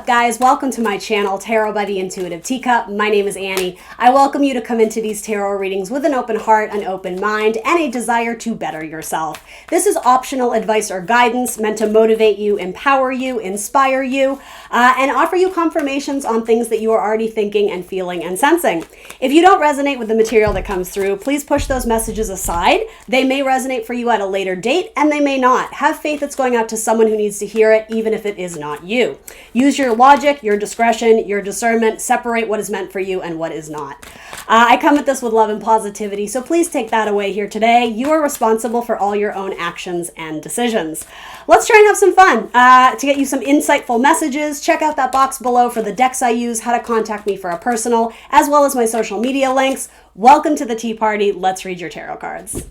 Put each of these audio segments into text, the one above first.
guys? Welcome to my channel, Tarot by the Intuitive Teacup. My name is Annie. I welcome you to come into these tarot readings with an open heart, an open mind, and a desire to better yourself. This is optional advice or guidance meant to motivate you, empower you, inspire you, and offer you confirmations on things that you are already thinking and feeling and sensing. If you don't resonate with the material that comes through, please push those messages aside. They may resonate for you at a later date, and they may not. Have faith it's going out to someone who needs to hear it, even if it is not you. Use your logic, your discretion, your discernment. Separate what is meant for you and what is not. I come at this with love and positivity, so please take that away here today. You are responsible for all your own actions and decisions. Let's try and have some fun. To get you some insightful messages, check out that box below for the decks I use, how to contact me for a personal, as well as my social media links. Welcome to the tea party. Let's read your tarot cards.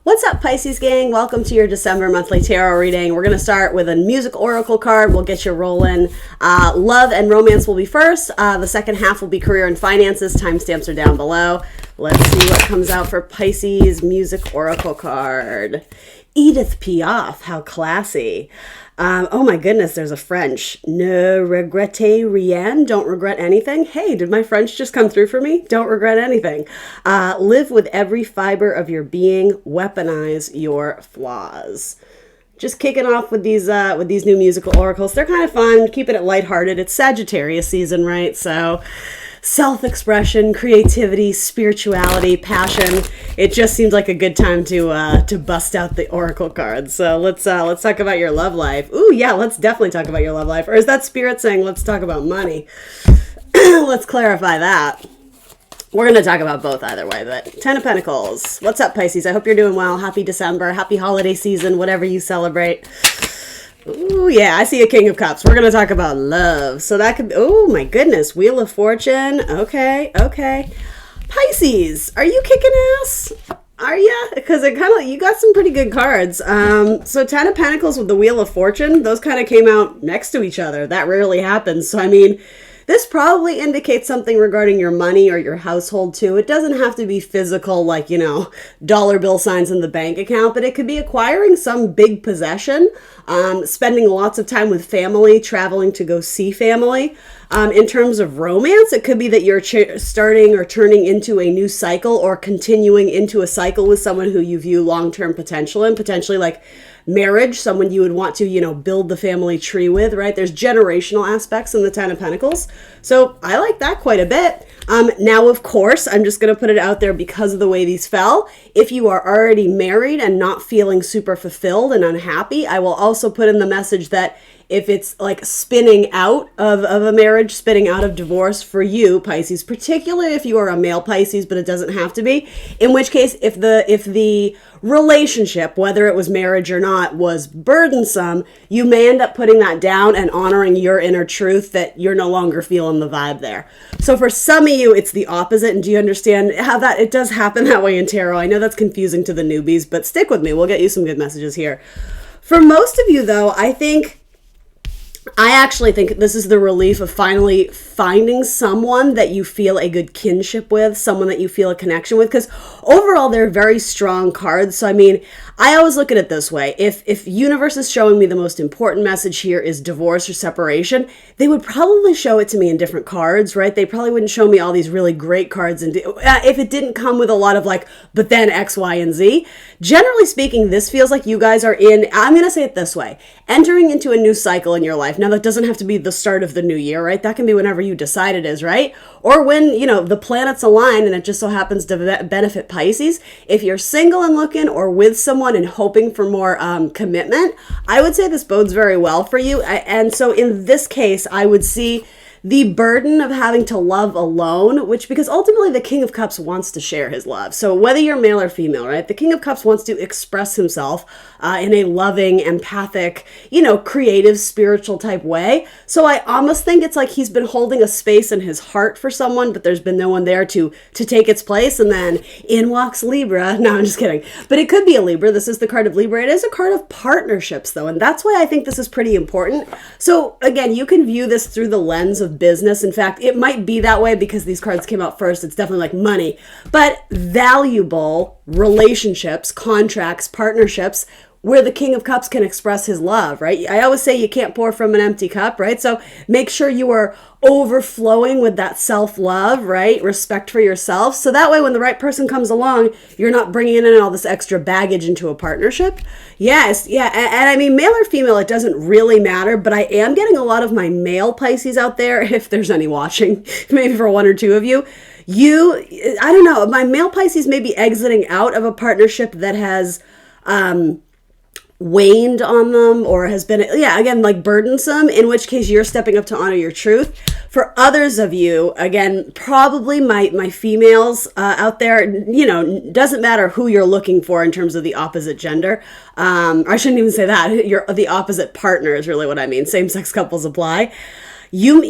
What's up, Pisces gang? Welcome to your December monthly tarot reading. We're going to start with a music oracle card. We'll get you rolling. Love and romance will be first. The second half will be career and finances. Timestamps are down below. Let's see what comes out for Pisces music oracle card. Edith Piaf, how classy. Oh my goodness, there's a French. Ne regrettez rien, don't regret anything. Hey, did my French just come through for me? Don't regret anything. Live with every fiber of your being, weaponize your flaws. Just kicking off with these new musical oracles. They're kind of fun, keeping it lighthearted. It's Sagittarius season, right? So self-expression, creativity, spirituality, passion. It just seems like a good time to bust out the oracle cards. So let's talk about your love life. Ooh, yeah, let's definitely talk about your love life. Or is that spirit saying let's talk about money? Let's clarify that. We're going to talk about both either way, but Ten of Pentacles. What's up, Pisces? I hope you're doing well. Happy December, happy holiday season, whatever you celebrate. Ooh, yeah, I see a King of Cups. We're going to talk about love. So that could be, oh my goodness, Wheel of Fortune. Okay. Pisces, are you kicking ass? Are ya? Because it kind of, you got some pretty good cards. So Ten of Pentacles with the Wheel of Fortune, those kind of came out next to each other. That rarely happens. So I mean, this probably indicates something regarding your money or your household too. It doesn't have to be physical, like, dollar bill signs in the bank account, but it could be acquiring some big possession, spending lots of time with family, traveling to go see family. In terms of romance, it could be that you're starting or turning into a new cycle or continuing into a cycle with someone who you view long-term potential in, potentially like marriage, someone you would want to, build the family tree with, right? There's generational aspects in the Ten of Pentacles. So I like that quite a bit. Now, of course, I'm just going to put it out there because of the way these fell. If you are already married and not feeling super fulfilled and unhappy, I will also put in the message that if it's like spinning out of a marriage, spinning out of divorce for you, Pisces, particularly if you are a male Pisces, but it doesn't have to be, in which case, if the relationship, whether it was marriage or not, was burdensome, you may end up putting that down and honoring your inner truth that you're no longer feeling the vibe there. So for some of you, it's the opposite. And do you understand how that it does happen that way in tarot? I know that's confusing to the newbies, but stick with me. We'll get you some good messages here. For most of you, though, I actually think this is the relief of finally finding someone that you feel a good kinship with, someone that you feel a connection with, because overall they're very strong cards. So I mean, I always look at it this way. If universe is showing me the most important message here is divorce or separation, they would probably show it to me in different cards, right? They probably wouldn't show me all these really great cards and if it didn't come with a lot of like, but then X, Y, and Z. Generally speaking, this feels like you guys are I'm going to say it this way, entering into a new cycle in your life. Now, that doesn't have to be the start of the new year, right? That can be whenever you decide it is, right? Or when, the planets align and it just so happens to benefit Pisces. If you're single and looking or with someone and hoping for more commitment, I would say this bodes very well for you. And so in this case, I would see the burden of having to love alone, because ultimately the King of Cups wants to share his love. So whether you're male or female, right? The King of Cups wants to express himself in a loving, empathic, creative, spiritual type way. So I almost think it's like he's been holding a space in his heart for someone, but there's been no one there to take its place. And then in walks Libra. No, I'm just kidding. But it could be a Libra. This is the card of Libra. It is a card of partnerships, though. And that's why I think this is pretty important. So again, you can view this through the lens of business. In fact, it might be that way because these cards came out first. It's definitely like money, but valuable relationships, contracts, partnerships where the King of Cups can express his love, right? I always say you can't pour from an empty cup, right? So make sure you are overflowing with that self-love, right? Respect for yourself. So that way when the right person comes along, you're not bringing in all this extra baggage into a partnership. Yes, yeah. And I mean, male or female, it doesn't really matter, but I am getting a lot of my male Pisces out there, if there's any watching, maybe for one or two of you. I don't know, my male Pisces may be exiting out of a partnership that has, waned on them or has been, again, like burdensome, in which case you're stepping up to honor your truth. For others of you, again, probably my females out there, doesn't matter who you're looking for in terms of the opposite gender. I shouldn't even say that. You're the opposite partner is really what I mean. Same-sex couples apply. You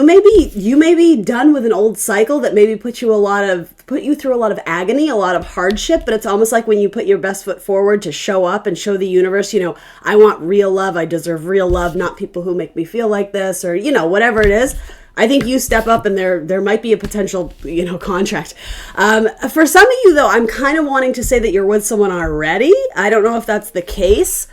may be done with an old cycle that maybe put you through a lot of agony, a lot of hardship, but it's almost like when you put your best foot forward to show up and show the universe, I want real love, I deserve real love, not people who make me feel like this, or, whatever it is. I think you step up and there might be a potential, contract. For some of you, though, I'm kind of wanting to say that you're with someone already. I don't know if that's the case.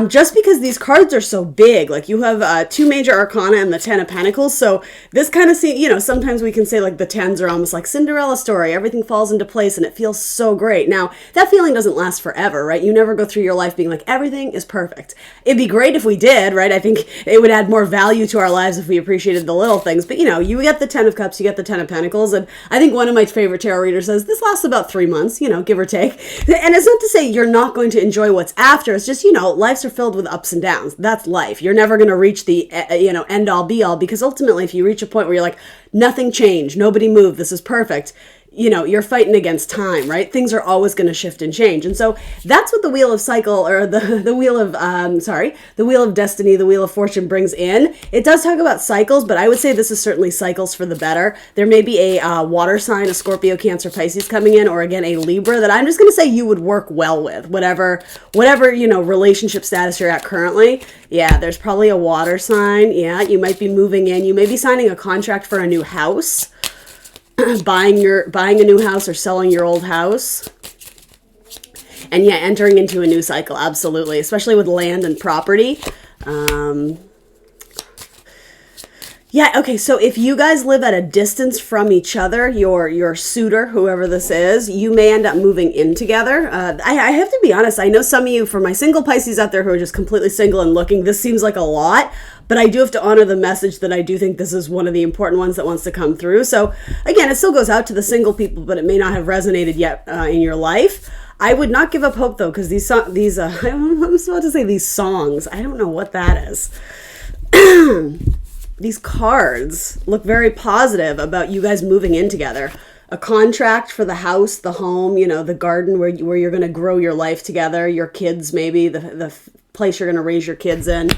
Just because these cards are so big, like you have 2 major arcana and the 10 of Pentacles. So this kind of sometimes we can say like the 10s are almost like Cinderella story. Everything falls into place and it feels so great. Now, that feeling doesn't last forever, right? You never go through your life being like, everything is perfect. It'd be great if we did, right? I think it would add more value to our lives if we appreciated the little things. But you get the 10 of Cups, you get the 10 of Pentacles. And I think one of my favorite tarot readers says this lasts about 3 months, give or take. And it's not to say you're not going to enjoy what's after. It's just, lives are filled with ups and downs. That's life. You're never going to reach the, end all be all, because ultimately if you reach a point where you're like, nothing changed, nobody moved, this is perfect, you're fighting against time, right? Things are always going to shift and change. And so that's what the Wheel of Cycle, or the Wheel of, the Wheel of Destiny, the Wheel of Fortune brings in. It does talk about cycles, but I would say this is certainly cycles for the better. There may be a water sign, a Scorpio, Cancer, Pisces coming in, or again, a Libra that I'm just going to say you would work well with, whatever, relationship status you're at currently. Yeah, there's probably a water sign. Yeah, you might be moving in. You may be signing a contract for a new house. buying a new house or selling your old house. And entering into a new cycle, absolutely, especially with land and property. Okay, so if you guys live at a distance from each other, your suitor, whoever this is, you may end up moving in together. I have to be honest, I know some of you, for my single Pisces out there who are just completely single and looking, this seems like a lot, but I do have to honor the message that I do think this is one of the important ones that wants to come through. So again, it still goes out to the single people, but it may not have resonated yet in your life. I would not give up hope though, because I'm about to say these songs, I don't know what that is. These cards look very positive about you guys moving in together. A contract for the house, the home, the garden where you're going to grow your life together, your kids maybe, the place you're going to raise your kids in.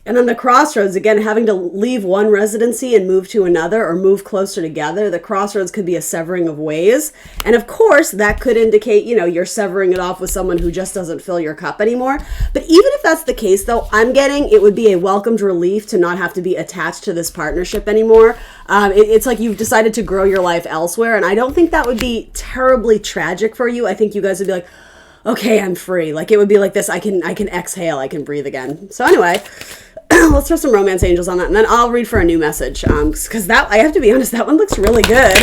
And then the crossroads, again, having to leave one residency and move to another or move closer together. The crossroads could be a severing of ways. And of course, that could indicate, you're severing it off with someone who just doesn't fill your cup anymore. But even if that's the case, though, I'm getting it would be a welcomed relief to not have to be attached to this partnership anymore. It's like you've decided to grow your life elsewhere. And I don't think that would be terribly tragic for you. I think you guys would be like, okay, I'm free. Like it would be like this. I can exhale. I can breathe again. So anyway, let's throw some romance angels on that, and then I'll read for a new message, because that, I have to be honest, that one looks really good.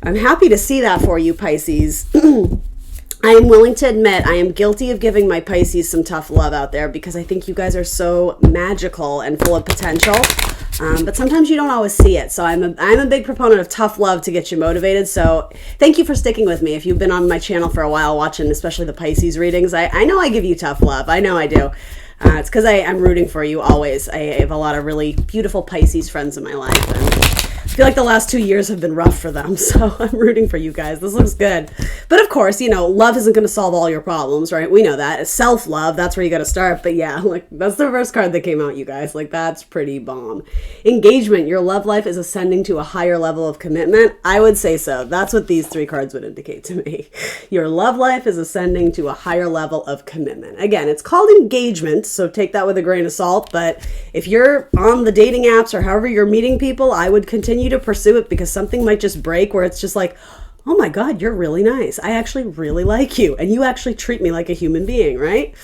I'm happy to see that for you, Pisces. I am willing to admit I am guilty of giving my Pisces some tough love out there, because I think you guys are so magical and full of potential, but sometimes you don't always see it. So I'm a big proponent of tough love to get you motivated. So thank you for sticking with me. If you've been on my channel for a while watching, especially the Pisces readings, I know I give you tough love. I know I do. It's because I'm rooting for you always. I have a lot of really beautiful Pisces friends in my life, and I feel like the last 2 years have been rough for them, so I'm rooting for you guys. This looks good. But of course, love isn't going to solve all your problems, right? We know that. It's self-love, that's where you got to start. But yeah, that's the first card that came out, you guys. That's pretty bomb. Engagement. Your love life is ascending to a higher level of commitment. I would say so. That's what these 3 cards would indicate to me. Your love life is ascending to a higher level of commitment. Again, it's called engagement, so take that with a grain of salt. But if you're on the dating apps or however you're meeting people, I would continue to pursue it, because something might just break where it's just like, oh my God, you're really nice. I actually really like you. And you actually treat me like a human being, right?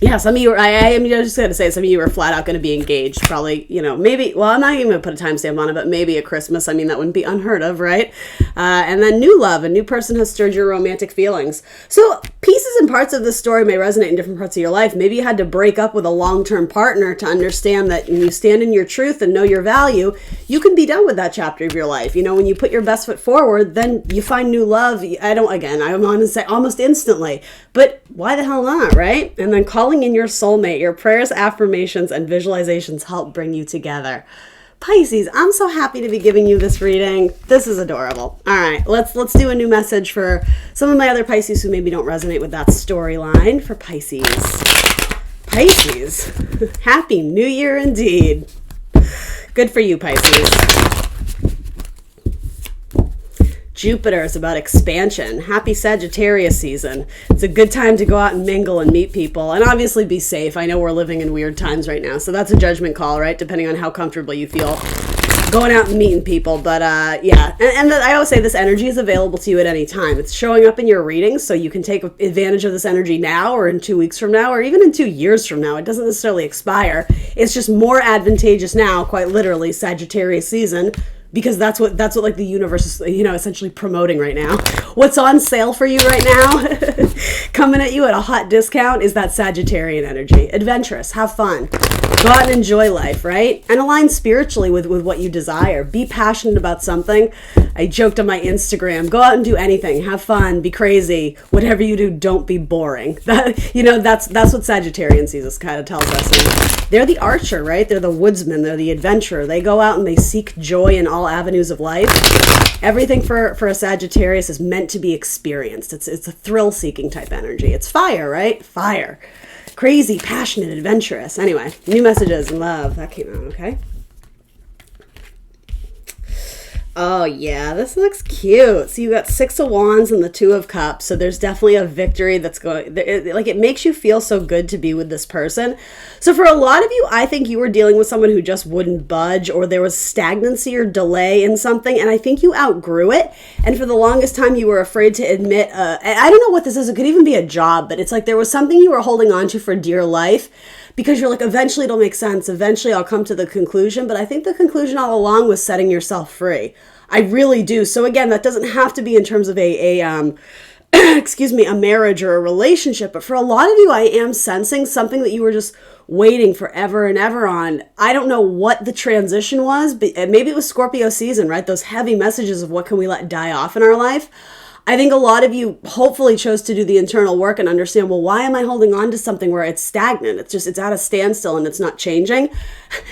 Yeah, some of you, I am just going to say, some of you are flat out going to be engaged. Probably, maybe, well, I'm not even going to put a timestamp on it, but maybe at Christmas. I mean, that wouldn't be unheard of, right? And then new love, a new person has stirred your romantic feelings. So pieces and parts of this story may resonate in different parts of your life. Maybe you had to break up with a long-term partner to understand that when you stand in your truth and know your value, you can be done with that chapter of your life. When you put your best foot forward, then you find new love. I'm on to say almost instantly, but why the hell not, right? And then calling in your soulmate, your prayers, affirmations, and visualizations help bring you together. Pisces, I'm so happy to be giving you this reading. This is adorable. All right, let's do a new message for some of my other Pisces who maybe don't resonate with that storyline. For Pisces, Happy New Year indeed. Good for you, Pisces. Jupiter is about expansion. Happy Sagittarius season. It's a good time to go out and mingle and meet people, and obviously be safe. I know we're living in weird times right now, so that's a judgment call, right? Depending on how comfortable you feel going out and meeting people. But yeah, and I always say this energy is available to you at any time. It's showing up in your readings, so you can take advantage of this energy now, or in 2 weeks from now, or even in 2 years from now. It doesn't necessarily expire. It's just more advantageous now, quite literally, Sagittarius season, because that's what like the universe is, essentially promoting right now. What's on sale for you right now, coming at you at a hot discount, is that Sagittarian energy. Adventurous, have fun, go out and enjoy life, right? And align spiritually with what you desire. Be passionate about something. I joked on my Instagram, go out and do anything, have fun, be crazy. Whatever you do, don't be boring. That's what Sagittarian season kind of tells us. And they're the archer, right? They're the woodsman, they're the adventurer. They go out and they seek joy in all avenues of life. Everything for a Sagittarius is meant to be experienced. It's a thrill-seeking type energy. It's fire, right? Fire. Crazy, passionate, adventurous. Anyway, new messages and love. That came out, okay? Oh yeah, this looks cute. So you got 6 of Wands and the 2 of Cups. So there's definitely a victory that's going, it makes you feel so good to be with this person. So for a lot of you, I think you were dealing with someone who just wouldn't budge, or there was stagnancy or delay in something, and I think you outgrew it. And for the longest time, you were afraid to admit, I don't know what this is. It could even be a job, but it's like there was something you were holding on to for dear life, because you're like, eventually it'll make sense. Eventually I'll come to the conclusion. But I think the conclusion all along was setting yourself free. I really do. So again, that doesn't have to be in terms of a marriage or a relationship. But for a lot of you, I am sensing something that you were just waiting forever and ever on. I don't know what the transition was, but maybe it was Scorpio season, right? Those heavy messages of what can we let die off in our life. I think a lot of you hopefully chose to do the internal work and understand, well, why am I holding on to something where it's stagnant? It's at a standstill and it's not changing.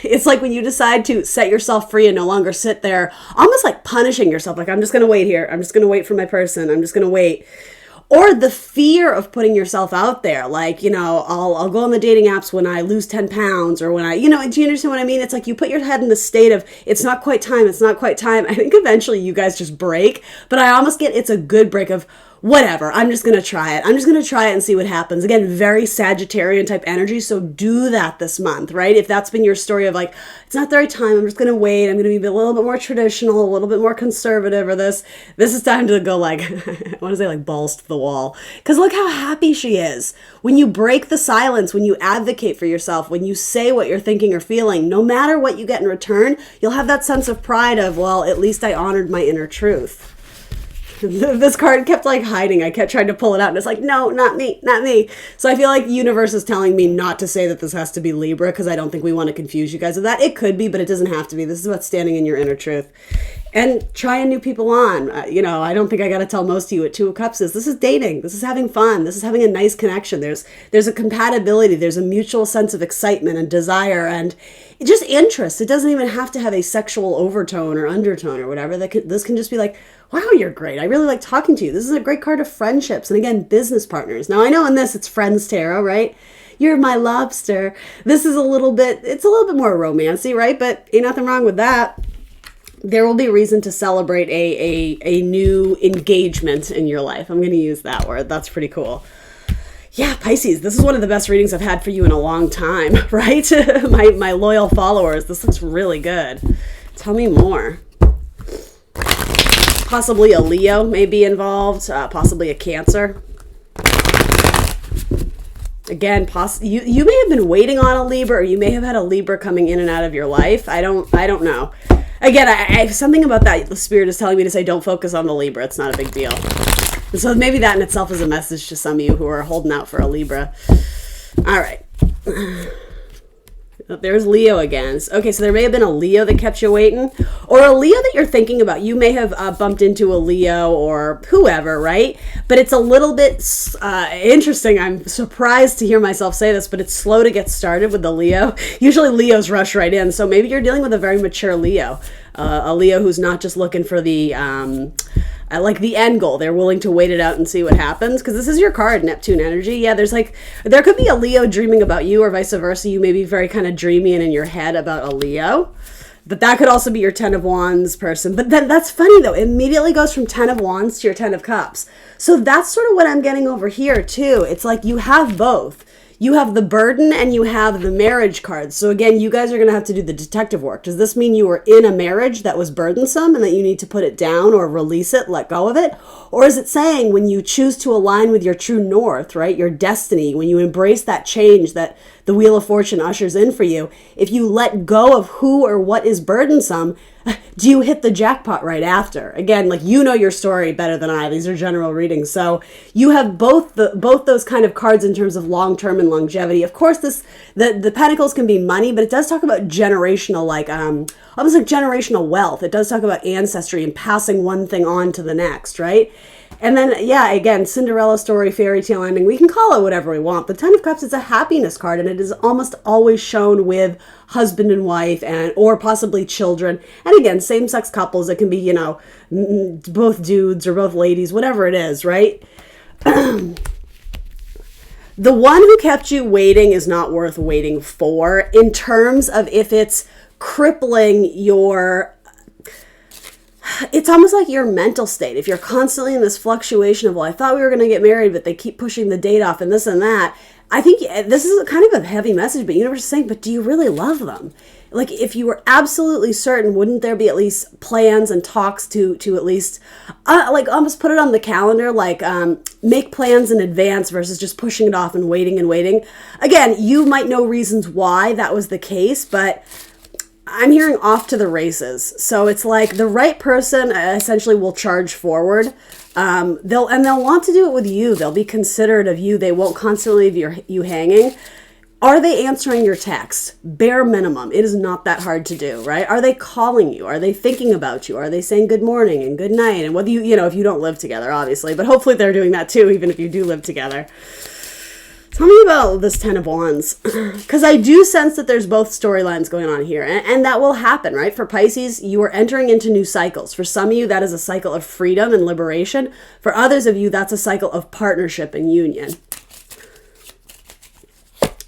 It's like when you decide to set yourself free and no longer sit there, almost like punishing yourself. Like, I'm just going to wait here. I'm just going to wait for my person. I'm just going to wait. Or the fear of putting yourself out there. Like, I'll go on the dating apps when I lose 10 pounds or when do you understand what I mean? It's like you put your head in the state of, it's not quite time. It's not quite time. I think eventually you guys just break, but I almost get it's a good break of, whatever, I'm just going to try it. I'm just going to try it and see what happens. Again, very Sagittarian type energy. So do that this month, right? If that's been your story of like, it's not the right time, I'm just going to wait. I'm going to be a little bit more traditional, a little bit more conservative, or this is time to go like, I want to say like balls to the wall. Because look how happy she is. When you break the silence, when you advocate for yourself, when you say what you're thinking or feeling, no matter what you get in return, you'll have that sense of pride of, well, at least I honored my inner truth. This card kept like hiding. I kept trying to pull it out and it's like, no, not me, not me. So I feel like the universe is telling me not to say that this has to be Libra, because I don't think we want to confuse you guys with that. It could be, but it doesn't have to be. This is about standing in your inner truth and trying new people on. I don't think I got to tell most of you what 2 of Cups is. This is dating. This is having fun. This is having a nice connection. There's a compatibility. There's a mutual sense of excitement and desire and just interest. It doesn't even have to have a sexual overtone or undertone or whatever. This can just be like, wow, you're great. I really like talking to you. This is a great card of friendships. And again, business partners. Now, I know in this, it's Friends Tarot, right? You're my lobster. This is it's a little bit more romancy, right? But ain't nothing wrong with that. There will be reason to celebrate a new engagement in your life. I'm going to use that word. That's pretty cool. Yeah, Pisces, this is one of the best readings I've had for you in a long time, right? my loyal followers, this looks really good. Tell me more. possibly a Leo may be involved, possibly a Cancer. Again, you may have been waiting on a Libra, or you may have had a Libra coming in and out of your life. I don't know. Again, I something about that. The spirit is telling me to say, don't focus on the Libra. It's not a big deal. And so maybe that in itself is a message to some of you who are holding out for a Libra. All right. There's Leo again. Okay, so there may have been a Leo that kept you waiting, or a Leo that you're thinking about. You may have bumped into a Leo or whoever, right? But it's a little bit interesting. I'm surprised to hear myself say this, but it's slow to get started with the Leo. Usually Leos rush right in, so maybe you're dealing with a very mature Leo. A Leo who's not just looking for the like the end goal. They're willing to wait it out and see what happens, because this is your card, Neptune energy. Yeah, there could be a Leo dreaming about you, or vice versa. You may be very kind of dreamy and in your head about a Leo, but that could also be your 10 of Wands person. But then that's funny though, it immediately goes from 10 of Wands to your 10 of Cups. So that's sort of what I'm getting over here too. It's like you have both. You have the burden and you have the marriage cards. So again, you guys are going to have to do the detective work. Does this mean you were in a marriage that was burdensome and that you need to put it down or release it, let go of it? Or is it saying when you choose to align with your true north, right, your destiny, when you embrace that change that the Wheel of Fortune ushers in for you, if you let go of who or what is burdensome, do you hit the jackpot right after? Again, like, you know your story better than I. These are general readings. So you have both those kind of cards in terms of long-term and longevity. Of course, the Pentacles can be money, but it does talk about generational, like almost like generational wealth. It does talk about ancestry and passing one thing on to the next, right? And then, yeah, again, Cinderella story, fairy tale ending. We can call it whatever we want. The 10 of Cups is a happiness card, and it is almost always shown with husband and wife or possibly children. And again, same-sex couples. It can be, both dudes or both ladies, whatever it is, right? The one who kept you waiting is not worth waiting for, in terms of if it's crippling your... It's almost like your mental state. If you're constantly in this fluctuation of, well, I thought we were going to get married, but they keep pushing the date off and this and that. I think this is kind of a heavy message, but universe is saying, but do you really love them? Like, if you were absolutely certain, wouldn't there be at least plans and talks to at least, like, almost put it on the calendar, like, make plans in advance versus just pushing it off and waiting and waiting. Again, you might know reasons why that was the case, but I'm hearing off to the races. So it's like the right person essentially will charge forward. They'll want to do it with you. They'll be considerate of you. They won't constantly leave you hanging. Are they answering your text? Bare minimum. It is not that hard to do, right? Are they calling you? Are they thinking about you? Are they saying good morning and good night? And whether if you don't live together, obviously, but hopefully they're doing that too, even if you do live together. Tell me about this 10 of Wands, because I do sense that there's both storylines going on here, and that will happen, right? For Pisces, you are entering into new cycles. For some of you, that is a cycle of freedom and liberation. For others of you, that's a cycle of partnership and union.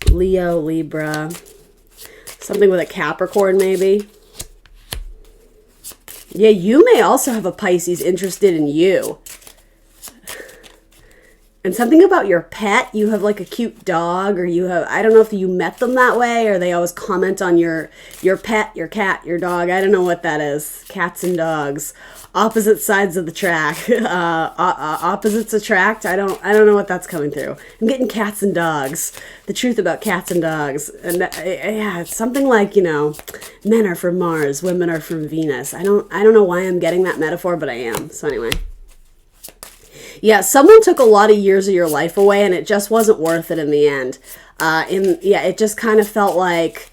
Leo, Libra, something with a Capricorn maybe. Yeah, you may also have a Pisces interested in you. And something about your pet, you have like a cute dog, or you have, I don't know if you met them that way, or they always comment on your pet, your cat, your dog. I don't know what that is. Cats and dogs. Opposite sides of the track. Opposites attract. I don't know what that's coming through. I'm getting cats and dogs. The truth about cats and dogs. And yeah, it's something like, men are from Mars, women are from Venus. I don't know why I'm getting that metaphor, but I am. So anyway. Yeah, someone took a lot of years of your life away, and it just wasn't worth it in the end. It just kind of felt like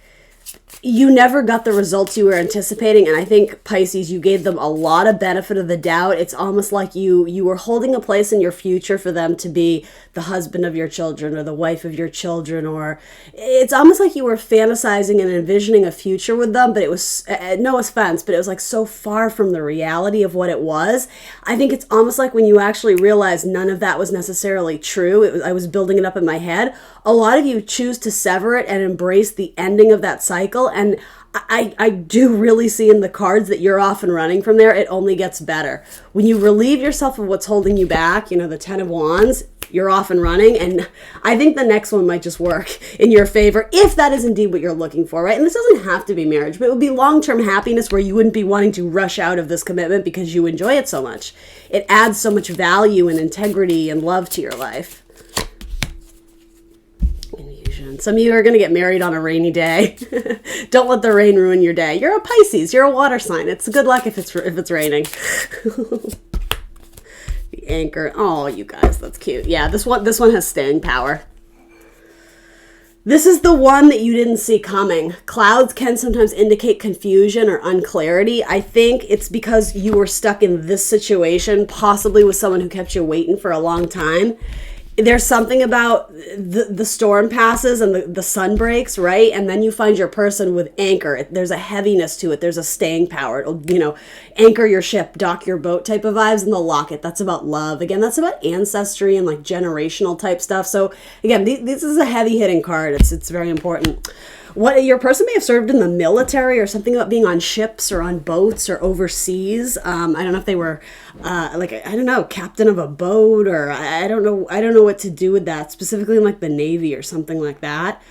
you never got the results you were anticipating. And I think, Pisces, you gave them a lot of benefit of the doubt. It's almost like you were holding a place in your future for them to be the husband of your children or the wife of your children, or it's almost like you were fantasizing and envisioning a future with them, but it was, no offense, but it was like so far from the reality of what it was. I think it's almost like when you actually realize none of that was necessarily true, I was building it up in my head. A lot of you choose to sever it and embrace the ending of that cycle. And I do really see in the cards that you're off and running from there. It only gets better. When you relieve yourself of what's holding you back, the Ten of Wands, you're off and running. And I think the next one might just work in your favor if that is indeed what you're looking for, right? And this doesn't have to be marriage, but it would be long-term happiness where you wouldn't be wanting to rush out of this commitment because you enjoy it so much. It adds so much value and integrity and love to your life. Some of you are going to get married on a rainy day. Don't let the rain ruin your day. You're a Pisces. You're a water sign. It's good luck if it's raining. The Anchor. Oh, you guys, that's cute. Yeah, this one has staying power. This is the one that you didn't see coming. Clouds can sometimes indicate confusion or unclarity. I think it's because you were stuck in this situation, possibly with someone who kept you waiting for a long time. There's something about the storm passes and the sun breaks, right? And then you find your person with anchor. There's a heaviness to it. There's a staying power. It'll, anchor your ship, dock your boat type of vibes. And the locket, that's about love. Again, that's about ancestry and like generational type stuff. So again, this is a heavy hitting card. It's very important. What your person may have served in the military or something about being on ships or on boats or overseas. I don't know if they were captain of a boat, or I don't know what to do with that, specifically in like the Navy or something like that.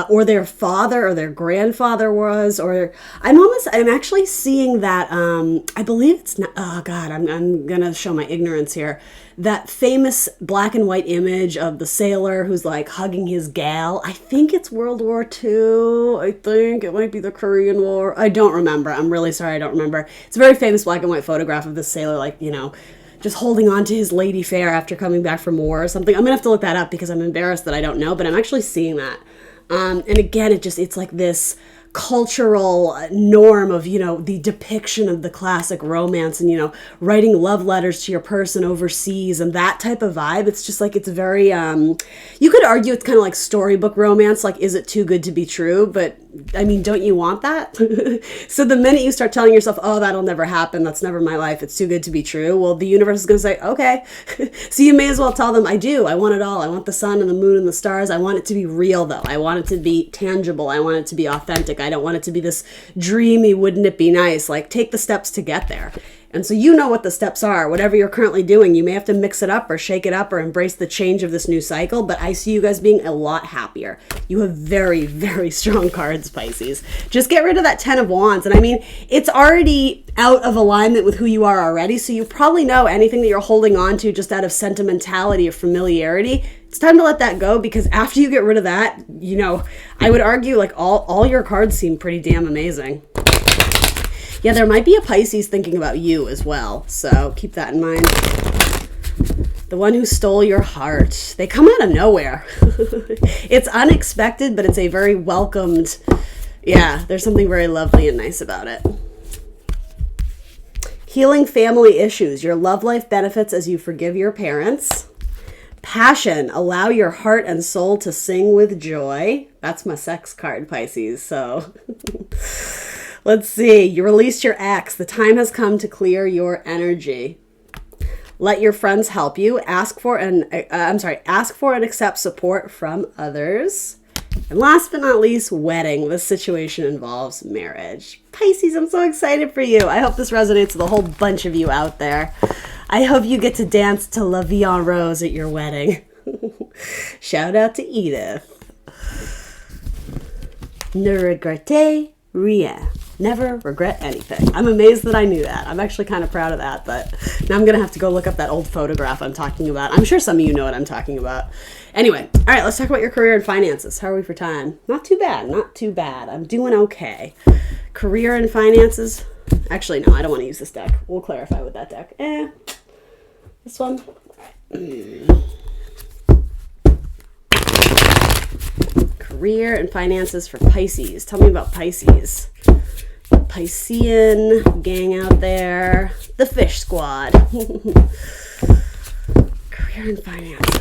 Or their father or their grandfather was, or I'm actually seeing that, I believe it's not, oh God, I'm going to show my ignorance here. That famous black and white image of the sailor who's like hugging his gal. I think it's World War II. I think it might be the Korean War. I don't remember. I'm really sorry. I don't remember. It's a very famous black and white photograph of this sailor, just holding on to his lady fair after coming back from war or something. I'm going to have to look that up because I'm embarrassed that I don't know, but I'm actually seeing that. And again, it's like this cultural norm of, the depiction of the classic romance and, writing love letters to your person overseas and that type of vibe. It's just like, it's very, you could argue it's kind of like storybook romance. Like, is it too good to be true? But I mean, don't you want that? So the minute you start telling yourself, oh, that'll never happen, that's never my life, it's too good to be true, well, the universe is going to say, okay. So you may as well tell them, I want it all. I want the sun and the moon and the stars. I want it to be real, though. I want it to be tangible. I want it to be authentic. I don't want it to be this dreamy, wouldn't it be nice? Like, take the steps to get there. And so you know what the steps are. Whatever you're currently doing, you may have to mix it up or shake it up or embrace the change of this new cycle, but I see you guys being a lot happier. You have very, very strong cards, Pisces. Just get rid of that Ten of Wands. And I mean, it's already out of alignment with who you are already, so you probably know anything that you're holding on to just out of sentimentality or familiarity. It's time to let that go, because after you get rid of that, I would argue like all your cards seem pretty damn amazing. Yeah, there might be a Pisces thinking about you as well, so keep that in mind. The one who stole your heart. They come out of nowhere. It's unexpected, but it's a very welcomed, there's something very lovely and nice about it. Healing family issues. Your love life benefits as you forgive your parents. Passion. Allow your heart and soul to sing with joy. That's my sex card, Pisces, so... Let's see. You released your ex. The time has come to clear your energy. Let your friends help you. Ask for and accept support from others. And last but not least, wedding. This situation involves marriage. Pisces, I'm so excited for you. I hope this resonates with a whole bunch of you out there. I hope you get to dance to La Vie en Rose at your wedding. Shout out to Edith. Ne regrettez rien. Never regret anything. I'm amazed that I knew that. I'm actually kind of proud of that, but now I'm going to have to go look up that old photograph I'm talking about. I'm sure some of you know what I'm talking about. Anyway, all right, let's talk about your career and finances. How are we for time? Not too bad, not too bad. I'm doing okay. Career and finances. Actually, no, I don't want to use this deck. We'll clarify with that deck. This one. Career and finances for Pisces. Tell me about Pisces. Piscean gang out there. The fish squad. Career and finances.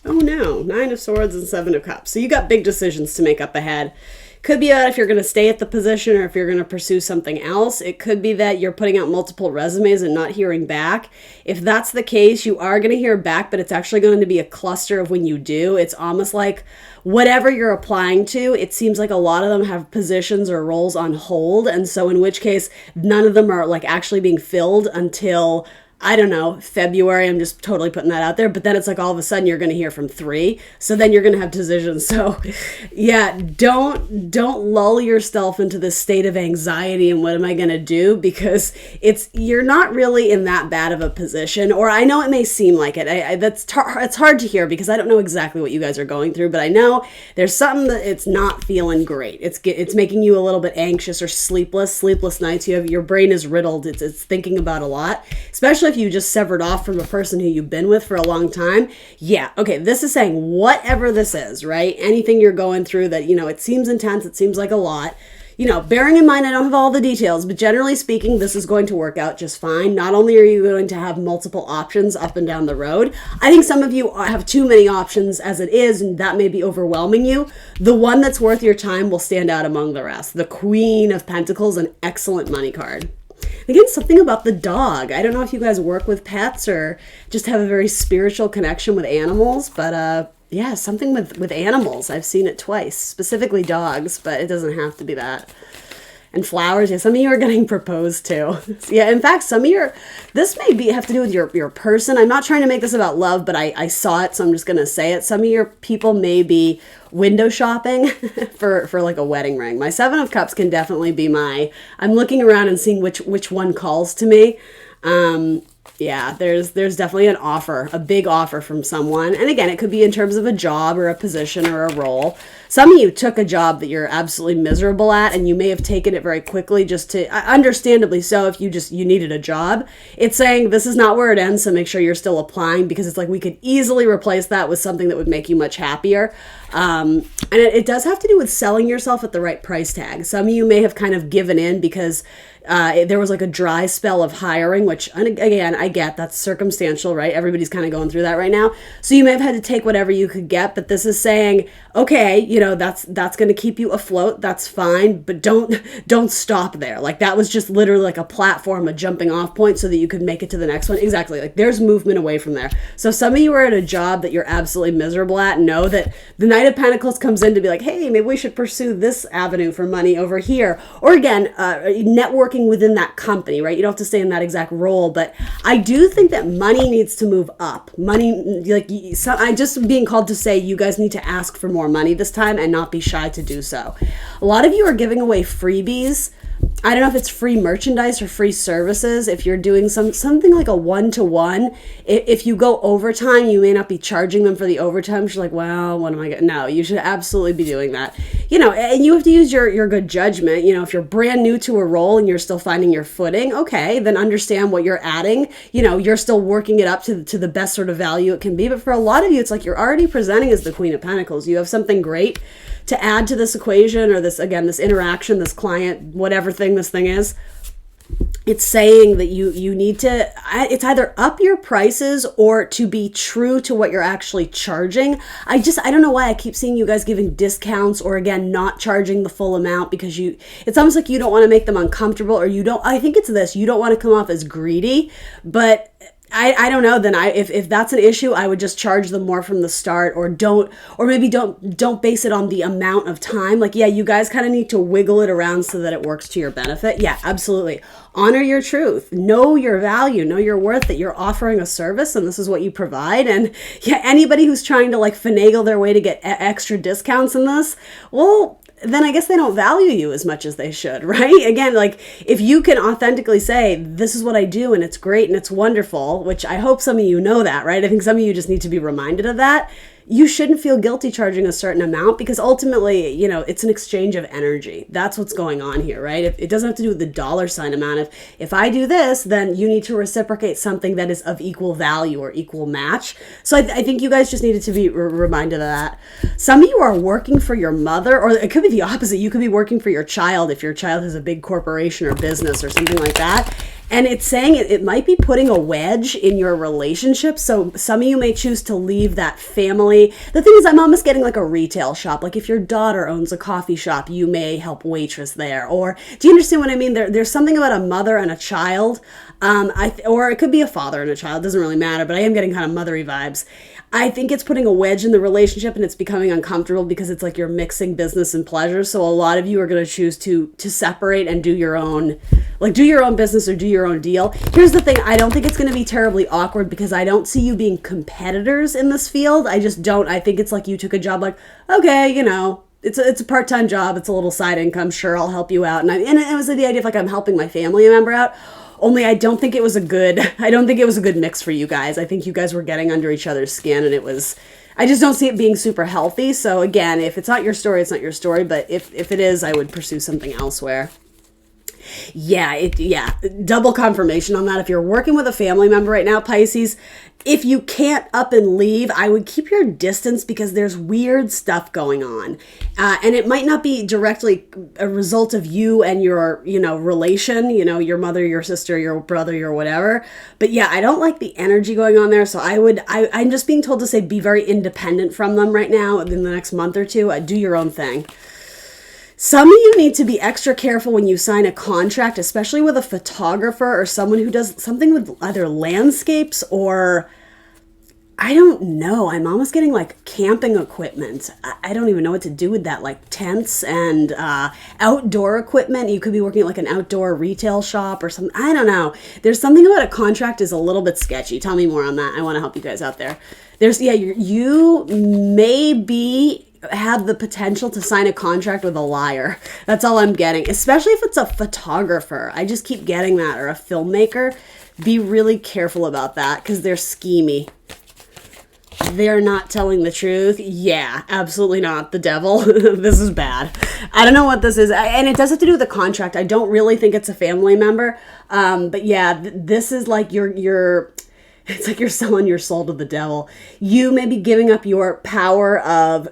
Oh no, 9 of Swords and 7 of Cups. So you got big decisions to make up ahead. Could be that if you're going to stay at the position or if you're going to pursue something else. It could be that you're putting out multiple resumes and not hearing back. If that's the case, you are going to hear back, but it's actually going to be a cluster of when you do. It's almost like whatever you're applying to, it seems like a lot of them have positions or roles on hold. And so in which case, none of them are like actually being filled until, I don't know, February. I'm just totally putting that out there. But then it's like all of a sudden you're going to hear from 3. So then you're going to have decisions. So yeah, don't lull yourself into this state of anxiety and what am I going to do? Because you're not really in that bad of a position. Or I know it may seem like it. It's hard to hear because I don't know exactly what you guys are going through. But I know there's something that it's not feeling great. It's making you a little bit anxious or sleepless nights. Your brain is riddled. It's thinking about a lot, especially if you just severed off from a person who you've been with for a long time. Yeah, okay, this is saying whatever this is, right? Anything you're going through that, it seems intense, it seems like a lot. Bearing in mind, I don't have all the details, but generally speaking, this is going to work out just fine. Not only are you going to have multiple options up and down the road, I think some of you have too many options as it is, and that may be overwhelming you. The one that's worth your time will stand out among the rest. The Queen of Pentacles, an excellent money card. Again, something about the dog. I don't know if you guys work with pets or just have a very spiritual connection with animals, but yeah, something with animals. I've seen it twice, specifically dogs, but it doesn't have to be that. And flowers, yeah, some of you are getting proposed to. Yeah, in fact, this may have to do with your person. I'm not trying to make this about love, but I saw it, so I'm just going to say it. Some of your people may be window shopping for like a wedding ring. My 7 of Cups can definitely be I'm looking around and seeing which one calls to me. Yeah, there's definitely an offer, a big offer from someone. And again, it could be in terms of a job or a position or a role. Some of you took a job that you're absolutely miserable at, and you may have taken it very quickly just to, understandably so, if you needed a job. It's saying this is not where it ends, so make sure you're still applying, because it's like we could easily replace that with something that would make you much happier. And it does have to do with selling yourself at the right price tag. Some of you may have kind of given in because there was like a dry spell of hiring, which, again, I get that's circumstantial, right? Everybody's kind of going through that right now. So you may have had to take whatever you could get, but this is saying, okay, that's going to keep you afloat. That's fine, but don't stop there. Like that was just literally like a platform, a jumping off point so that you could make it to the next one. Exactly. Like there's movement away from there. So some of you are at a job that you're absolutely miserable at. Know that the Knight of Pentacles comes in to be like, hey, maybe we should pursue this avenue for money over here. Or again, networking within that company, right? You don't have to stay in that exact role, but I do think that money needs to move up. Money, I'm just being called to say you guys need to ask for more money this time and not be shy to do so. A lot of you are giving away freebies. I don't know if it's free merchandise or free services. If you're doing something like a 1-to-1, if you go overtime, you may not be charging them for the overtime. You're like, well, what am I getting? No, you should absolutely be doing that. And you have to use your good judgment. If you're brand new to a role and you're still finding your footing, okay, then understand what you're adding. You're still working it up to the best sort of value it can be. But for a lot of you, it's like you're already presenting as the Queen of Pentacles. You have something great to add to this equation or this interaction, this client, whatever thing this thing is. It's saying that you need to, it's either up your prices or to be true to what you're actually charging. I don't know why I keep seeing you guys giving discounts or again, not charging the full amount because it's almost like you don't want to make them uncomfortable or I think it's this, you don't want to come off as greedy, but I don't know, then if that's an issue, I would just charge them more from the start or maybe don't base it on the amount of time. Like, yeah, you guys kind of need to wiggle it around so that it works to your benefit. Yeah, absolutely. Honor your truth, know your value, know your worth, that you're offering a service and this is what you provide. And yeah, anybody who's trying to like finagle their way to get extra discounts in this, well, then I guess they don't value you as much as they should, right? Again, like if you can authentically say, this is what I do and it's great and it's wonderful, which I hope some of you know that, right? I think some of you just need to be reminded of that. You shouldn't feel guilty charging a certain amount because ultimately, it's an exchange of energy. That's what's going on here, right? It doesn't have to do with the dollar sign amount. If I do this, then you need to reciprocate something that is of equal value or equal match. So I think you guys just needed to be reminded of that. Some of you are working for your mother, or it could be the opposite. You could be working for your child if your child has a big corporation or business or something like that. And it's saying it might be putting a wedge in your relationship. So some of you may choose to leave that family. The thing is, I'm almost getting like a retail shop. Like if your daughter owns a coffee shop, you may help waitress there. Or do you understand what I mean? There's something about a mother and a child. Or it could be a father and a child. It doesn't really matter. But I am getting kind of mothery vibes. I think it's putting a wedge in the relationship and it's becoming uncomfortable because it's like you're mixing business and pleasure. So a lot of you are going to choose to separate and do your own business or do your own deal. Here's the thing. I don't think it's going to be terribly awkward because I don't see you being competitors in this field. I just don't. I think it's like you took a job like, okay, it's a part-time job. It's a little side income. Sure, I'll help you out. And it was the idea of like I'm helping my family member out. Only I don't think it was a good mix for you guys. I think you guys were getting under each other's skin and I just don't see it being super healthy. So again, if it's not your story, it's not your story. But if it is, I would pursue something elsewhere. Yeah, double confirmation on that. If you're working with a family member right now, Pisces, if you can't up and leave, I would keep your distance because there's weird stuff going on. And it might not be directly a result of you and your, relation, your mother, your sister, your brother, your whatever. But yeah, I don't like the energy going on there. So I'm just being told to say be very independent from them right now in the next month or two. Do your own thing. Some of you need to be extra careful when you sign a contract, especially with a photographer or someone who does something with either landscapes or, I don't know, I'm almost getting like camping equipment. I don't even know what to do with that, like tents and outdoor equipment. You could be working at like an outdoor retail shop or something. I don't know. There's something about a contract is a little bit sketchy. Tell me more on that. I want to help you guys out there. You may have the potential to sign a contract with a liar. That's all I'm getting, especially if it's a photographer. I just keep getting that, or a filmmaker. Be really careful about that because they're schemy. They're not telling the truth. Yeah, absolutely not. The devil. This is bad. I don't know what this is. And it does have to do with the contract. I don't really think it's a family member. But yeah, this is like it's like you're selling your soul to the devil. You may be giving up your power of,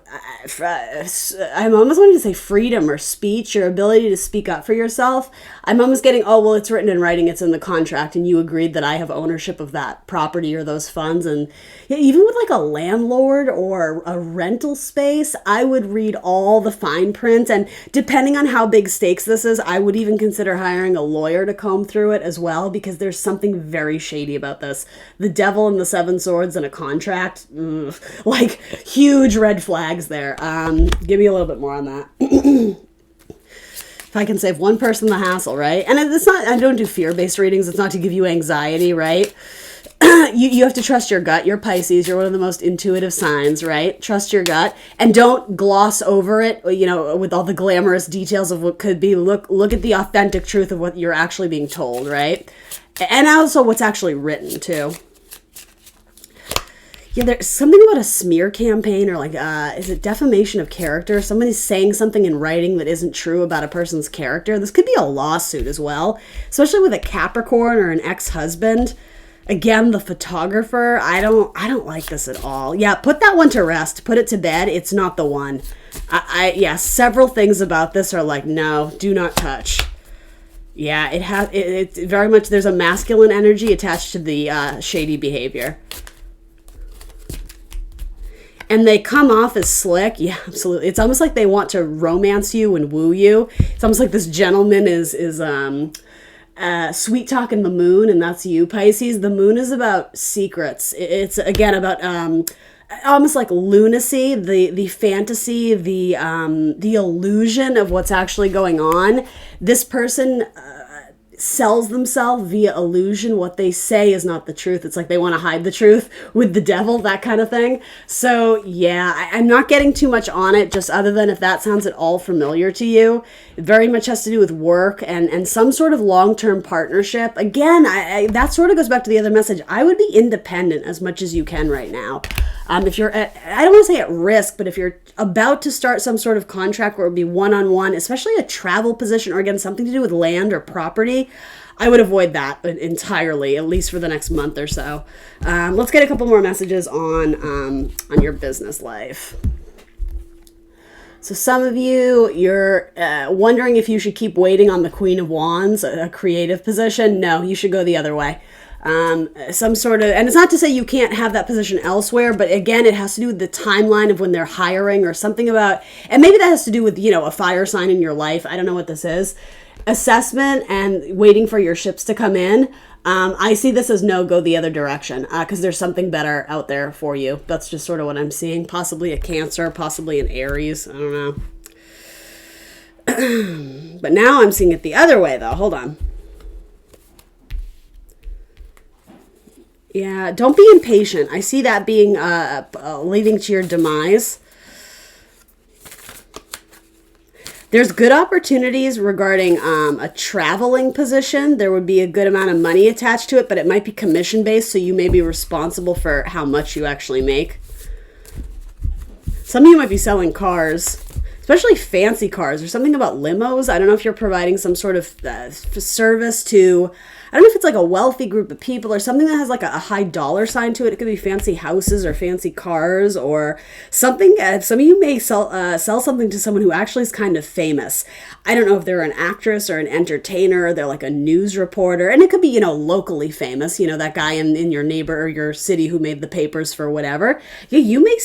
I'm almost wanting to say freedom or speech, your ability to speak up for yourself. I'm almost getting, it's written in writing, it's in the contract, and you agreed that I have ownership of that property or those funds. And even with like a landlord or a rental space, I would read all the fine print. And depending on how big stakes this is, I would even consider hiring a lawyer to comb through it as well, because there's something very shady about this. The devil and the seven swords and a contract, like huge red flags there. Give me a little bit more on that. If I can save one person the hassle, right? And it's not, I don't do fear-based readings. It's not to give you anxiety, right? You have to trust your gut. You're Pisces. You're one of the most intuitive signs, right? Trust your gut and don't gloss over it, with all the glamorous details of what could be. Look at the authentic truth of what you're actually being told, right? And also what's actually written too. Yeah, there's something about a smear campaign or like, is it defamation of character? Somebody's saying something in writing that isn't true about a person's character. This could be a lawsuit as well, especially with a Capricorn or an ex-husband. Again, the photographer, I don't like this at all. Yeah, put that one to rest. Put it to bed. It's not the one. Several things about this are like, no, do not touch. Yeah, it's very much, there's a masculine energy attached to the shady behavior. And they come off as slick. Yeah, absolutely. It's almost like they want to romance you and woo you. It's almost like this gentleman is sweet talking the moon, and that's you, Pisces. The moon is about secrets. It's again about almost like lunacy, the fantasy, the illusion of what's actually going on. This person sells themselves via illusion. What they say is not the truth. It's like they want to hide the truth with the devil, that kind of thing. So yeah, I'm not getting too much on it, just other than if that sounds at all familiar to you. It very much has to do with work and some sort of long-term partnership. Again, that sort of goes back to the other message. I would be independent as much as you can right now. If you're I don't want to say at risk, but if you're about to start some sort of contract where it would be one-on-one, especially a travel position or again, something to do with land or property, I would avoid that entirely, at least for the next month or so. Let's get a couple more messages on your business life. So some of you, you're wondering if you should keep waiting on the Queen of Wands, a creative position. No, you should go the other way. Some sort of, and it's not to say you can't have that position elsewhere, but again, it has to do with the timeline of when they're hiring or something about, and maybe that has to do with, a fire sign in your life. I don't know what this is. Assessment and waiting for your ships to come in. I see this as no, go the other direction, because there's something better out there for you. That's just sort of what I'm seeing. Possibly a Cancer, possibly an Aries. I don't know. But now I'm seeing it the other way, though. Hold on. Yeah, don't be impatient. I see that being leading to your demise. There's good opportunities regarding a traveling position. There would be a good amount of money attached to it, but it might be commission based, so you may be responsible for how much you actually make. Some of you might be selling cars, especially fancy cars. There's something about limos. I don't know if you're providing some sort of service to, I don't know if it's like a wealthy group of people or something that has like a high dollar sign to it. It could be fancy houses or fancy cars or something. Some of you may sell something to someone who actually is kind of famous. I don't know if they're an actress or an entertainer. They're like a news reporter. And it could be, locally famous. That guy in your neighbor or your city who made the papers for whatever. Yeah, you may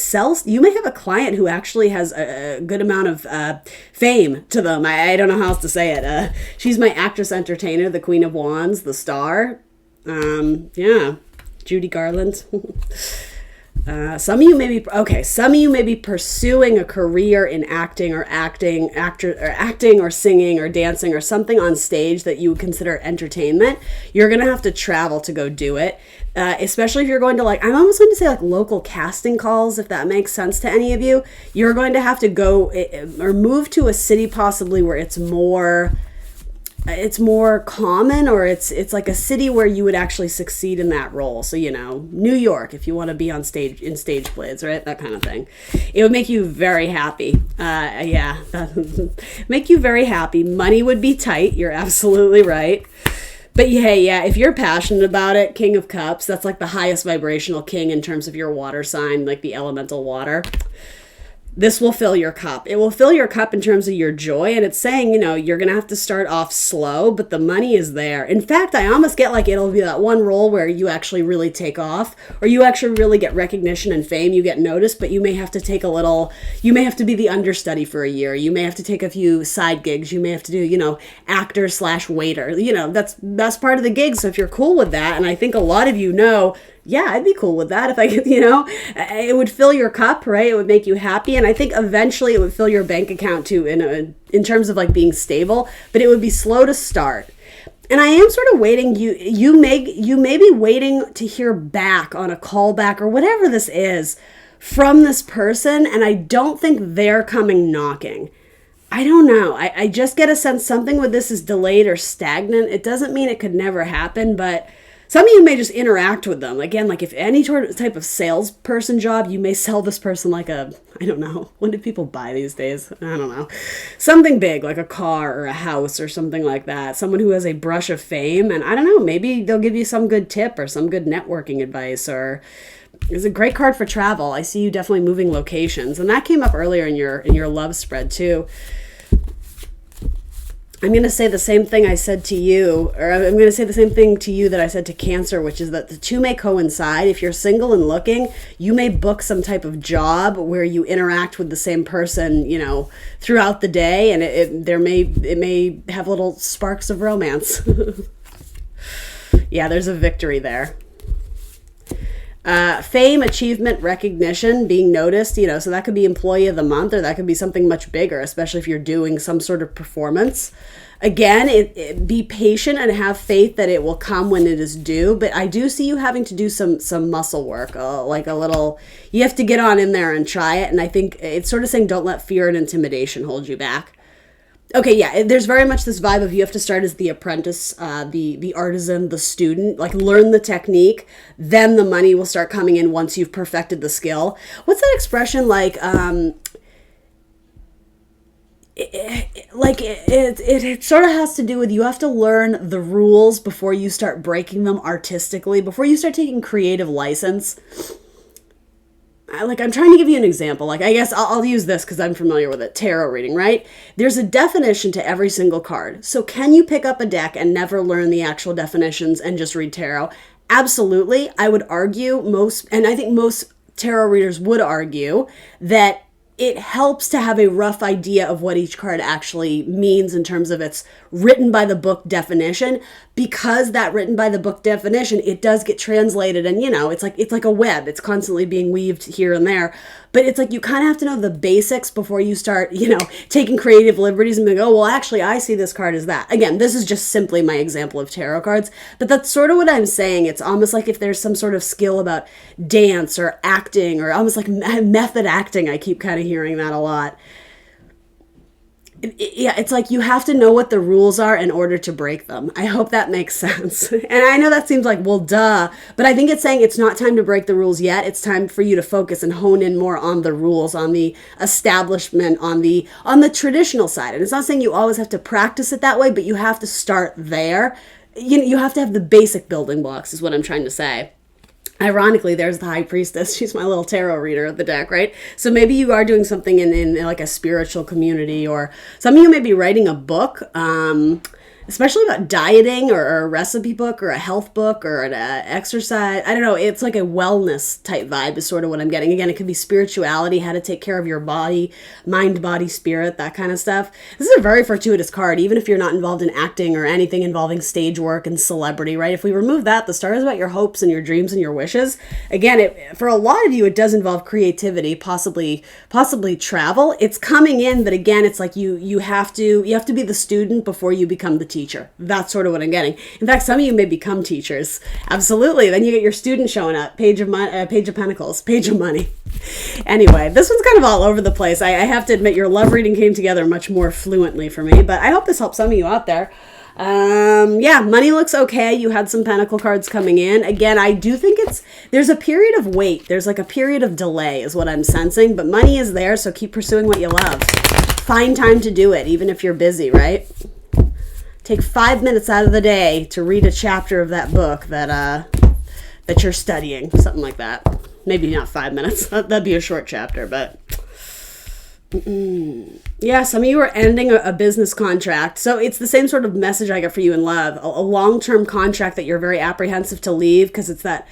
have a client who actually has a good amount of fame to them. I don't know how else to say it. She's my actress entertainer, the Queen of Wands, the star. Yeah, Judy Garland. Some of you may be pursuing a career in acting or singing or dancing or something on stage that you would consider entertainment. You're gonna have to travel to go do it. Especially if you're going to I'm almost going to say local casting calls, if that makes sense to any of you. You're going to have to go or move to a city possibly where it's more common, or it's like a city where you would actually succeed in that role. So, New York, if you want to be on stage in stage plays, right? That kind of thing. It would make you very happy. Yeah, make you very happy. Money would be tight. You're absolutely right. But yeah, if you're passionate about it, King of Cups, that's like the highest vibrational king in terms of your water sign, like the elemental water. This will fill your cup. It will fill your cup in terms of your joy. And it's saying, you're going to have to start off slow, but the money is there. In fact, I almost get it'll be that one role where you actually really take off, or you actually really get recognition and fame. You get noticed, but you may have to take you may have to be the understudy for a year. You may have to take a few side gigs. You may have to do, actor / waiter. That's part of the gig. So if you're cool with that, and I think a lot of yeah, I'd be cool with that if I could, it would fill your cup, right? It would make you happy. And I think eventually it would fill your bank account too in terms of being stable, but it would be slow to start. And I am sort of waiting, you may be waiting to hear back on a callback or whatever this is from this person. And I don't think they're coming knocking. I don't know. I just get a sense something with this is delayed or stagnant. It doesn't mean it could never happen, but some of you may just interact with them. Again, if any type of salesperson job, you may sell this person I don't know. When do people buy these days? I don't know. Something big, like a car or a house or something like that. Someone who has a brush of fame. And I don't know, maybe they'll give you some good tip or some good networking advice, or it's a great card for travel. I see you definitely moving locations. And that came up earlier in your love spread too. I'm going to say the same thing I said to you, or I'm going to say the same thing to you that I said to Cancer, which is that the two may coincide. If you're single and looking, you may book some type of job where you interact with the same person, throughout the day, and it may have little sparks of romance. Yeah, there's a victory there. Fame, achievement, recognition, being noticed, so that could be employee of the month, or that could be something much bigger, especially if you're doing some sort of performance. Again, be patient and have faith that it will come when it is due. But I do see you having to do some muscle work, you have to get on in there and try it. And I think it's sort of saying don't let fear and intimidation hold you back. Okay, yeah, there's very much this vibe of you have to start as the apprentice, the artisan, the student, learn the technique, then the money will start coming in once you've perfected the skill. What's that expression it sort of has to do with you have to learn the rules before you start breaking them artistically, before you start taking creative license. I'm trying to give you an example. Like, I guess I'll use this because I'm familiar with it. Tarot reading, right? There's a definition to every single card. So can you pick up a deck and never learn the actual definitions and just read tarot? Absolutely. I would argue and I think most tarot readers would argue that it helps to have a rough idea of what each card actually means in terms of its written by the book definition, because that written by the book definition, it does get translated, and it's like a web. It's constantly being weaved here and there. But it's like you kind of have to know the basics before you start, taking creative liberties and being, oh, well, actually, I see this card as that. Again, this is just simply my example of tarot cards, but that's sort of what I'm saying. It's almost like if there's some sort of skill about dance or acting, or almost like method acting. I keep kind of hearing that a lot. Yeah, it's like you have to know what the rules are in order to break them. I hope that makes sense. And I know that seems like, well, duh, but I think it's saying it's not time to break the rules yet. It's time for you to focus and hone in more on the rules, on the establishment, on the traditional side. And it's not saying you always have to practice it that way, but you have to start there. You have to have the basic building blocks is what I'm trying to say. Ironically, there's the High Priestess. She's my little tarot reader of the deck, right? So maybe you are doing something in like a spiritual community, or some of you may be writing a book, especially about dieting, or a recipe book, or a health book, or an exercise. I don't know. It's like a wellness type vibe is sort of what I'm getting. Again, it could be spirituality, how to take care of your body, mind, body, spirit, that kind of stuff. This is a very fortuitous card, even if you're not involved in acting or anything involving stage work and celebrity, right? If we remove that, the star is about your hopes and your dreams and your wishes. Again, for a lot of you, it does involve creativity, possibly travel. It's coming in, but again, it's like you have to be the student before you become the teacher. That's sort of what I'm getting. In fact, some of you may become teachers. Absolutely. Then you get your student showing up. Page of Pentacles, Page of Money. Anyway, this one's kind of all over the place. I have to admit, your love reading came together much more fluently for me, but I hope this helps some of you out there. Yeah, money looks okay. You had some pentacle cards coming in. Again, I do think there's a period of wait. There's like a period of delay is what I'm sensing, but money is there, so keep pursuing what you love. Find time to do it, even if you're busy, right? Take 5 minutes out of the day to read a chapter of that book that you're studying, something like that. Maybe not 5 minutes. That'd be a short chapter, but yeah, some of you are ending a business contract. So it's the same sort of message I get for you in love. A long-term contract that you're very apprehensive to leave because it's that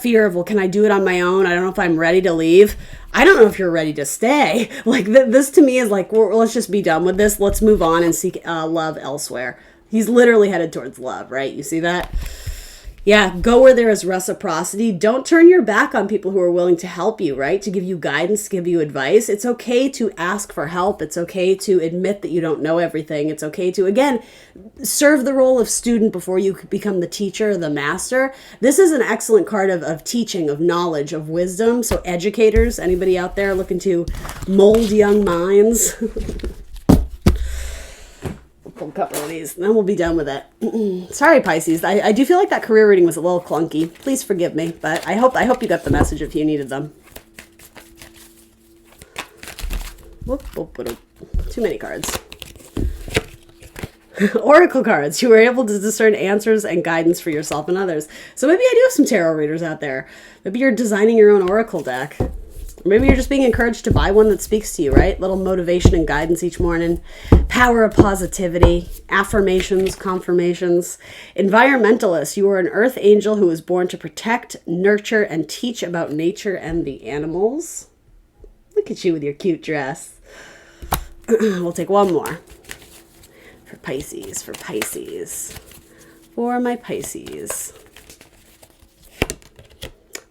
fear of, well, can I do it on my own? I don't know if I'm ready to leave. I don't know if you're ready to stay. Like this to me is like, well, let's just be done with this. Let's move on and seek love elsewhere. He's literally headed towards love, right? You see that? Yeah, go where there is reciprocity. Don't turn your back on people who are willing to help you, right? To give you guidance, to give you advice. It's okay to ask for help. It's okay to admit that you don't know everything. It's okay to, again, serve the role of student before you become the teacher, the master. This is an excellent card of teaching, of knowledge, of wisdom. So educators, anybody out there looking to mold young minds? A couple of these, and then we'll be done with it. Sorry, Pisces. I do feel like that career reading was a little clunky. Please forgive me, but I hope you got the message if you needed them. Too many cards. Oracle cards. You were able to discern answers and guidance for yourself and others. So maybe I do have some tarot readers out there. Maybe you're designing your own oracle deck. Maybe you're just being encouraged to buy one that speaks to you, right? Little motivation and guidance each morning. Power of positivity. Affirmations, confirmations. Environmentalist. You are an earth angel who was born to protect, nurture, and teach about nature and the animals. Look at you with your cute dress. We'll take one more. For Pisces, for Pisces. For my Pisces.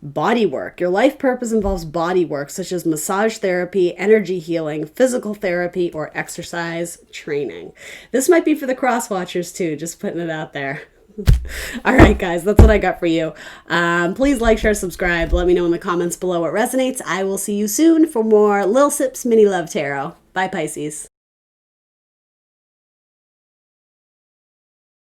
Body work. Your life purpose involves body work, such as massage therapy, energy healing, physical therapy, or exercise training. This might be for the cross watchers too, just putting it out there. All right, guys, that's what I got for you. Please like, share, subscribe. Let me know in the comments below what resonates. I will see you soon for more Lil Sips Mini Love Tarot. Bye, Pisces.